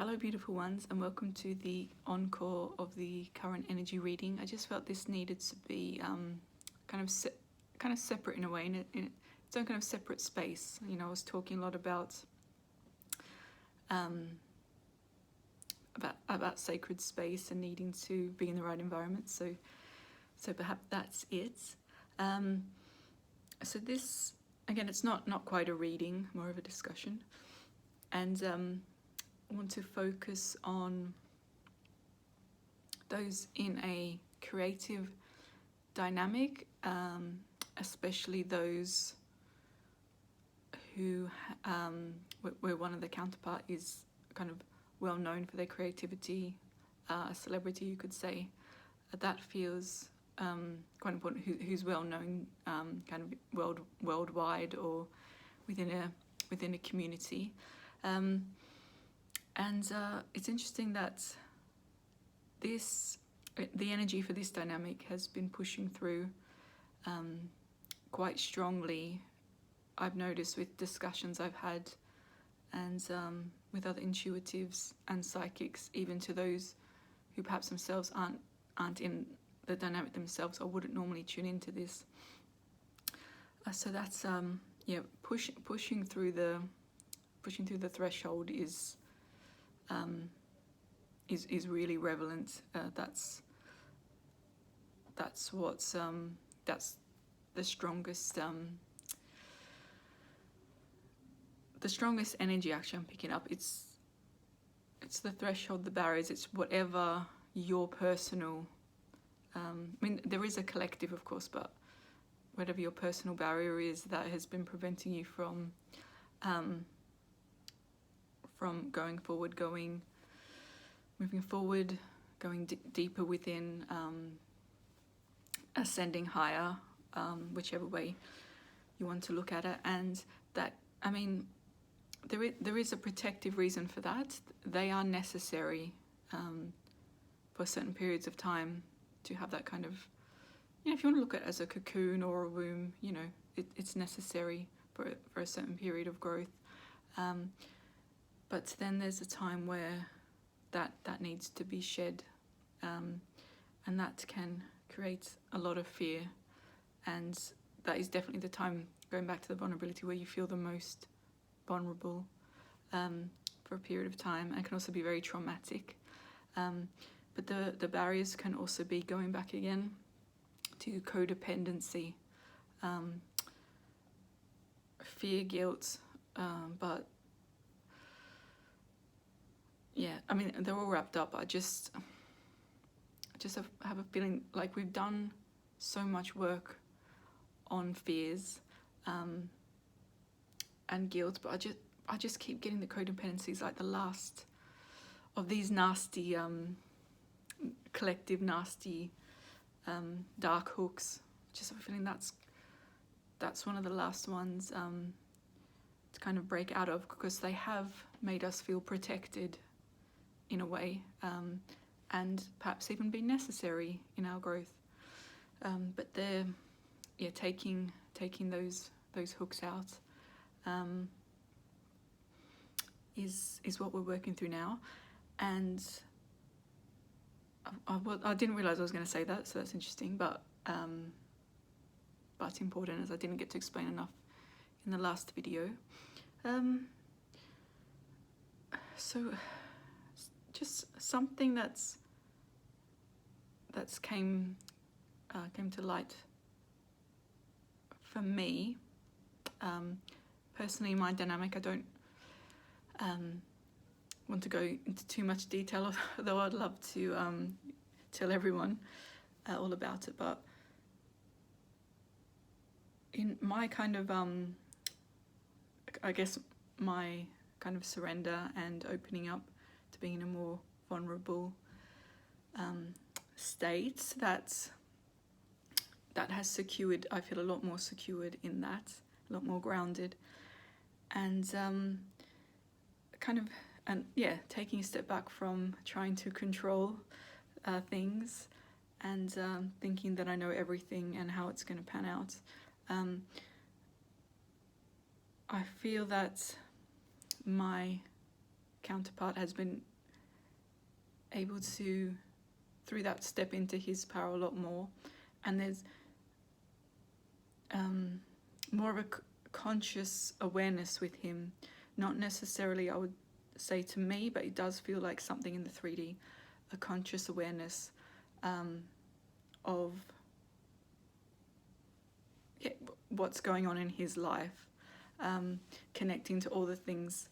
Hello beautiful ones, and welcome to the encore of the current energy reading. I just felt this needed to be kind of separate in a way, in its own kind of separate space. You know, I was talking a lot about sacred space and needing to be in the right environment. So perhaps that's it. So this, again, it's not quite a reading, more of a discussion, and I want to focus on those in a creative dynamic, especially those who where one of the counterpart is kind of well known for their creativity, a celebrity, you could say. That feels quite important. Who's well known, kind of worldwide or within a community. And it's interesting that the energy for this dynamic has been pushing through quite strongly. I've noticed with discussions I've had and with other intuitives and psychics, even to those who perhaps themselves aren't in the dynamic themselves or wouldn't normally tune into this. So that's pushing through the threshold is really relevant. That's the strongest energy actually I'm picking up. It's the threshold, the barriers. It's whatever your personal. I mean, there is a collective, of course, but whatever your personal barrier is that has been preventing you from going forward, moving forward, going deeper within, ascending higher, whichever way you want to look at it. And that, I mean, there is a protective reason for that. They are necessary for certain periods of time to have that kind of, you know, if you want to look at it as a cocoon or a womb, you know, it's necessary for a certain period of growth. But then there's a time where that needs to be shed, and that can create a lot of fear. And that is definitely the time, going back to the vulnerability, where you feel the most vulnerable for a period of time, and it can also be very traumatic. But the barriers can also be going back again to codependency, fear, guilt, but yeah, I mean, they're all wrapped up. I just have a feeling like we've done so much work on fears and guilt, but I just keep getting the codependencies, like the last of these nasty, collective nasty, dark hooks. Just have a feeling that's one of the last ones to kind of break out of, because they have made us feel protected in a way, and perhaps even been necessary in our growth. But they're taking those hooks out is what we're working through now. And I didn't realize I was going to say that, so that's interesting, but important, as I didn't get to explain enough in the last video. So just something that's came to light for me personally. My dynamic, I don't want to go into too much detail, though I'd love to tell everyone all about it. But in my kind of I guess my kind of surrender and opening up to being in a more vulnerable state, that has secured, I feel a lot more secured in that, a lot more grounded, and taking a step back from trying to control things and thinking that I know everything and how it's going to pan out. I feel that my counterpart has been able to, through that, step into his power a lot more. And there's more of a conscious awareness with him. Not necessarily, I would say, to me, but it does feel like something in the 3D, a conscious awareness of what's going on in his life, connecting to all the things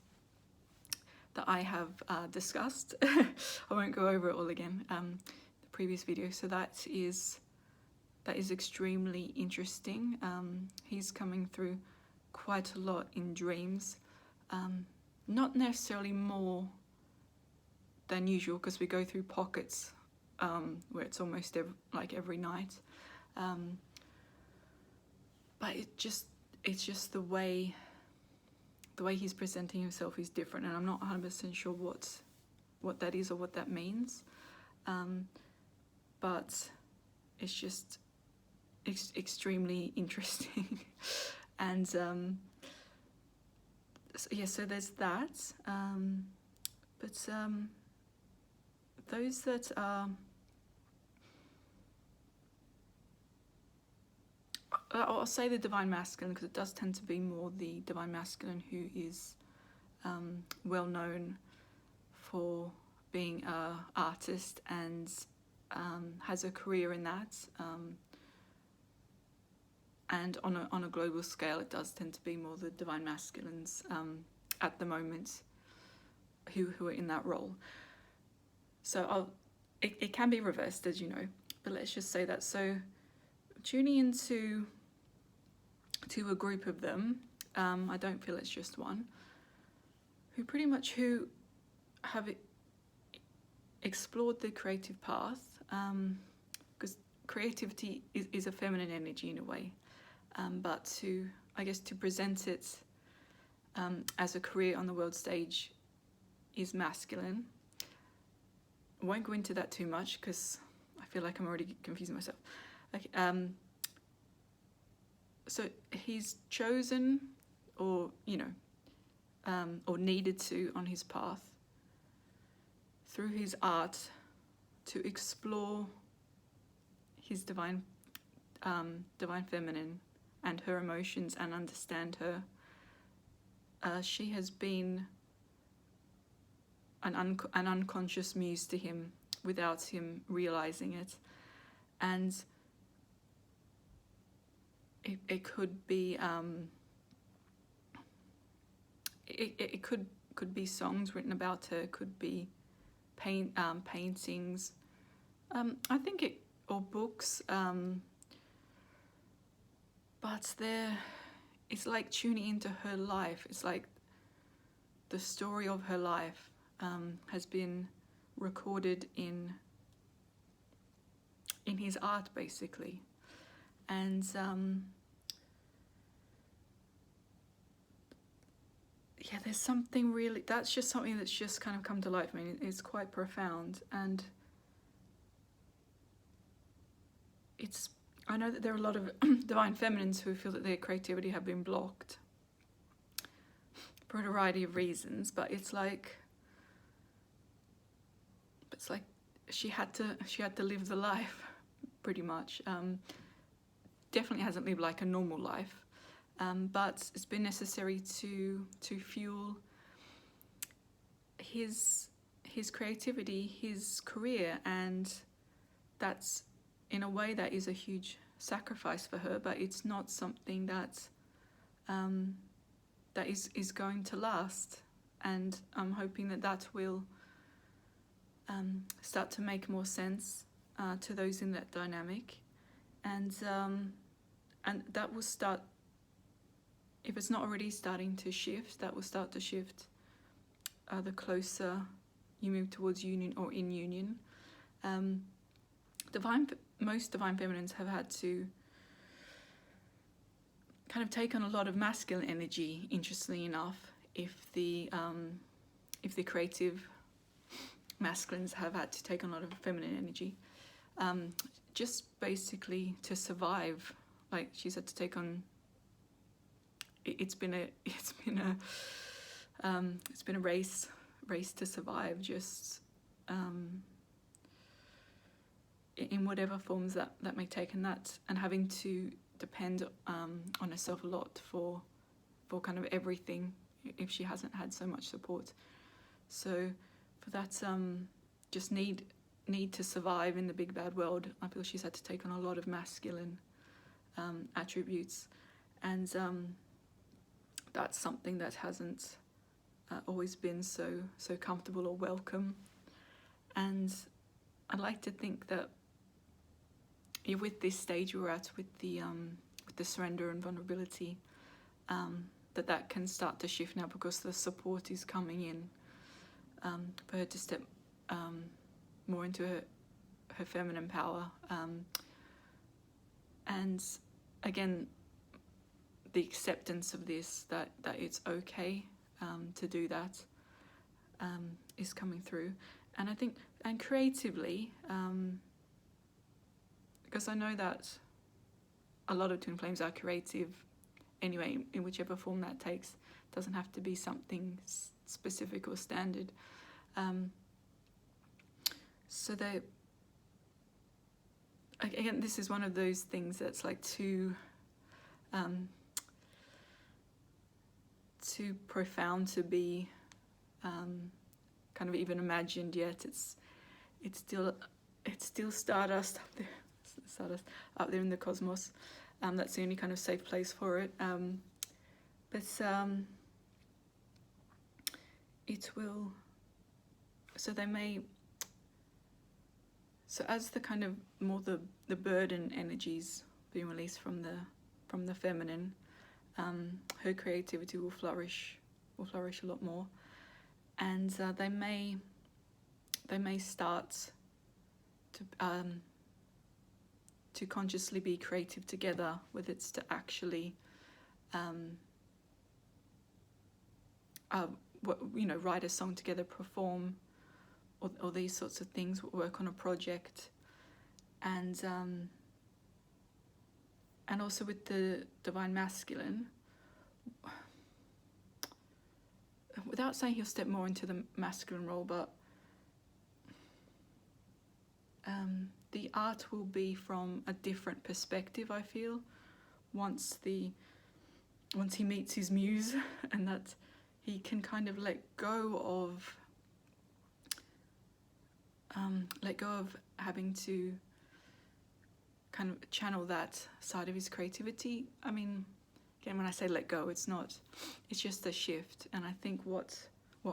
that I have discussed. I won't go over it all again, the previous video. So that is extremely interesting. He's coming through quite a lot in dreams, not necessarily more than usual, because we go through pockets where it's almost every night, but it's just the way he's presenting himself is different, and I'm not 100% sure what that is or what that means, but it's just extremely interesting. And so there's that, but those that are, I'll say the divine masculine, because it does tend to be more the divine masculine who is well known for being an artist and has a career in that, and on a global scale it does tend to be more the divine masculines at the moment who are in that role. So it can be reversed, as you know, but let's just say that. So tuning into a group of them, I don't feel it's just one, who have explored the creative path, because creativity is a feminine energy in a way, but to present it as a career on the world stage is masculine. I won't go into that too much because I feel like I'm already confusing myself. Okay, so he's chosen, or or needed to, on his path through his art, to explore his divine feminine and her emotions and understand her. She has been an unconscious muse to him without him realizing it, and it could be it could be songs written about her, could be paintings, I think or books, but it's like tuning into her life. It's like the story of her life has been recorded in his art, basically. And there's something really, that's just something that's just kind of come to life. I mean, it's quite profound, and I know that there are a lot of divine feminines who feel that their creativity have been blocked for a variety of reasons, but it's like she had to live the life, pretty much. Definitely hasn't lived like a normal life, but it's been necessary to fuel his creativity, his career, and that's, in a way, that is a huge sacrifice for her, but it's not something that is going to last, and I'm hoping that will start to make more sense to those in that dynamic, and that will start, if it's not already starting to shift, that will start to shift the closer you move towards union or in union. Most divine feminines have had to kind of take on a lot of masculine energy, interestingly enough, if the creative masculines have had to take on a lot of feminine energy, just basically to survive. Like, she's had to take on, it's been a race to survive, just in whatever forms that may take, and having to depend on herself a lot for kind of everything if she hasn't had so much support. So for that just need to survive in the big bad world, I feel she's had to take on a lot of masculine attributes, and that's something that hasn't always been so comfortable or welcome. And I'd like to think that with this stage we're at, with the surrender and vulnerability, that can start to shift now, because the support is coming in for her to step more into her feminine power. And again, the acceptance of this, that it's okay to do that, is coming through. And I think, and creatively, because I know that a lot of twin flames are creative anyway, in whichever form that takes. It doesn't have to be something specific or standard. So they, again, this is one of those things that's like too profound to be kind of even imagined yet. It's still stardust up there, stardust up there in the cosmos. That's the only kind of safe place for it. But it will. So they may. So as the kind of more the burden energies being released from the feminine, her creativity will flourish a lot more, and they may start to consciously be creative together, whether it's to actually write a song together, perform, or these sorts of things, work on a project. And also with the divine masculine, without saying he'll step more into the masculine role, but the art will be from a different perspective, I feel, once he meets his muse, and that he can kind of let go of having to kind of channel that side of his creativity. I mean, again, when I say let go, it's just a shift, and I think what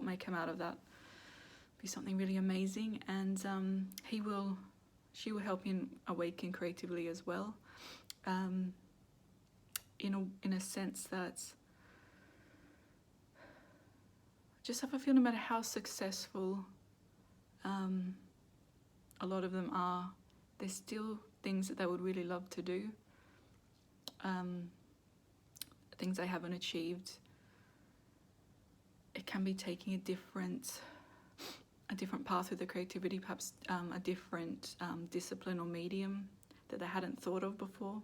may come out of that be something really amazing, and she will help him awaken creatively as well, in a sense that just have a feeling, no matter how successful a lot of them are, there's still things that they would really love to do, things they haven't achieved. It can be taking a different path with the creativity, perhaps a different discipline or medium that they hadn't thought of before,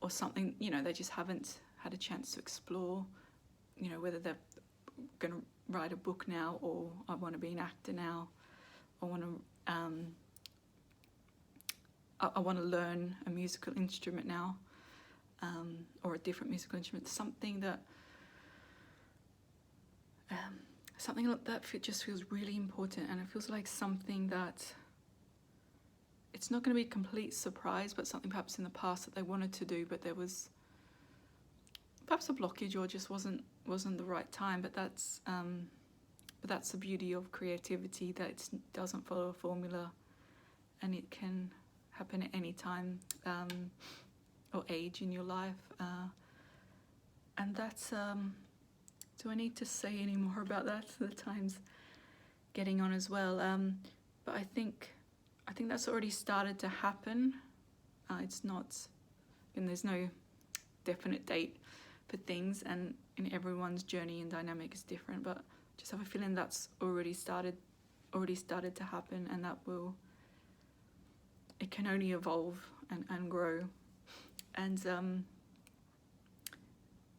or something they just haven't had a chance to explore, whether they're going to write a book now, or I want to be an actor now, I want to learn a musical instrument now, or a different musical instrument, something that just feels really important. And it feels like something that it's not going to be a complete surprise, but something perhaps in the past that they wanted to do, but there was perhaps a blockage, or just wasn't the right time. But that's the beauty of creativity, that it doesn't follow a formula, and it can happen at any time or age in your life. And that's. Do I need to say any more about that? The time's getting on as well. But I think that's already started to happen. It's not, and there's no definite date for things, and in everyone's journey and dynamic is different. But just have a feeling that's already started to happen, and it can only evolve and grow. And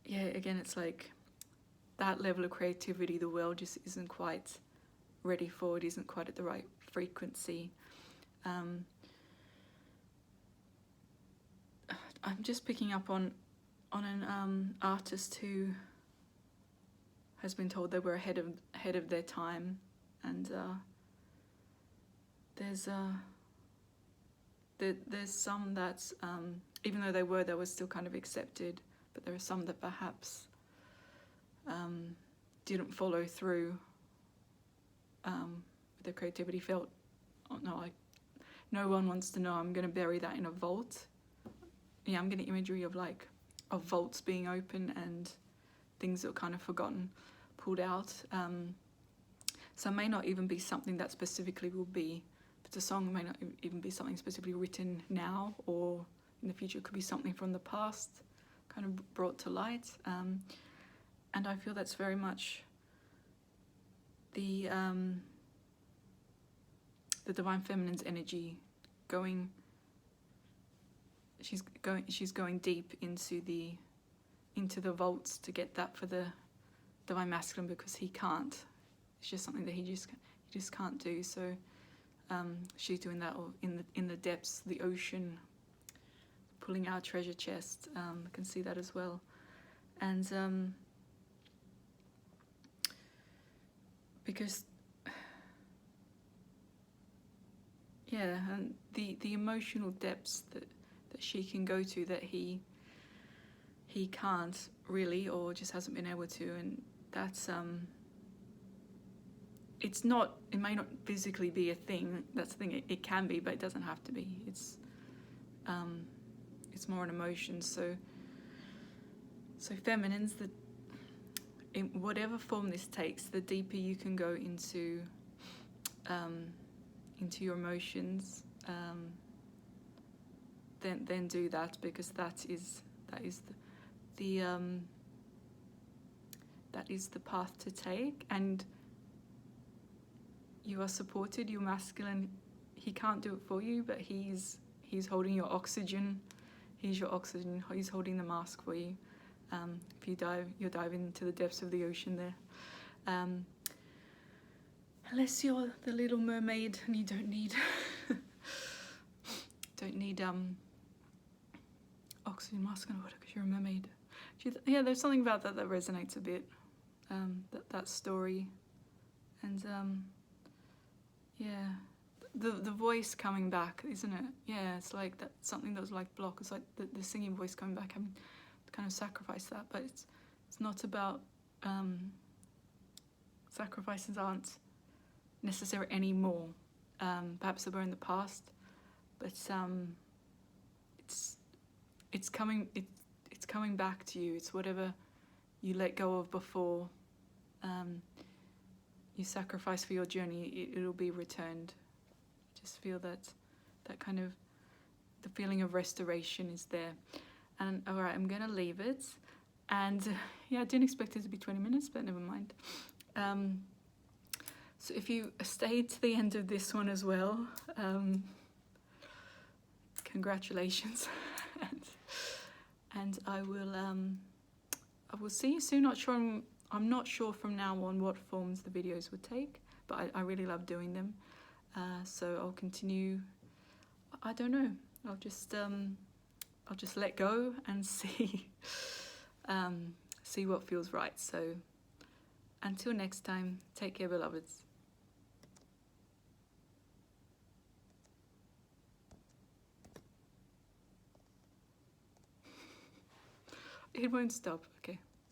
again, it's like that level of creativity the world just isn't quite ready for. It isn't quite at the right frequency. I'm just picking up on an artist who has been told they were ahead of their time, and there's some that's even though they were still kind of accepted, but there are some that perhaps didn't follow through with their creativity. Felt, oh no, no one wants to know. I'm going to bury that in a vault. Yeah, I'm getting imagery of vaults being open and things that were kind of forgotten, pulled out. So it may not even be something that specifically will be, but the song may not even be something specifically written now, or in the future it could be something from the past kind of brought to light. And I feel that's very much the divine feminine's energy going. She's going deep into the vaults to get that for the divine masculine, because he can't. It's just something that he just can't do. So she's doing that in the depths, the ocean, pulling out treasure chest. I can see that as well, and because yeah, and the emotional depths that she can go to that he can't really, or just hasn't been able to, and that's it may not physically be a thing. That's the thing. It can be, but it doesn't have to be. It's more an emotion. So feminines, in whatever form this takes, the deeper you can go into your emotions, then do that, because that is the path to take, and you are supported. Your masculine, he can't do it for you, but he's holding your oxygen. He's your oxygen. He's holding the mask for you. If you're diving into the depths of the ocean there. Unless you're the Little Mermaid and you don't need oxygen mask on water because you're a mermaid. Yeah, there's something about that resonates a bit. That story, and yeah, the voice coming back, isn't it? Yeah, it's like that, something that was like blocked. It's like the singing voice coming back, having to kind of sacrifice that. But it's not about sacrifices aren't necessary anymore. Perhaps they were in the past, but it's coming back to you. It's whatever you let go of before you sacrifice for your journey, it'll be returned. Just feel that kind of, the feeling of restoration is there. And all right, I'm gonna leave it. And yeah, I didn't expect it to be 20 minutes, but never mind. So if you stayed to the end of this one as well, congratulations. and I will see you soon. I'm not sure from now on what forms the videos would take, but I really love doing them. So I'll continue. I don't know. I'll just let go and see what feels right. So until next time, take care, beloveds. It won't stop. Okay.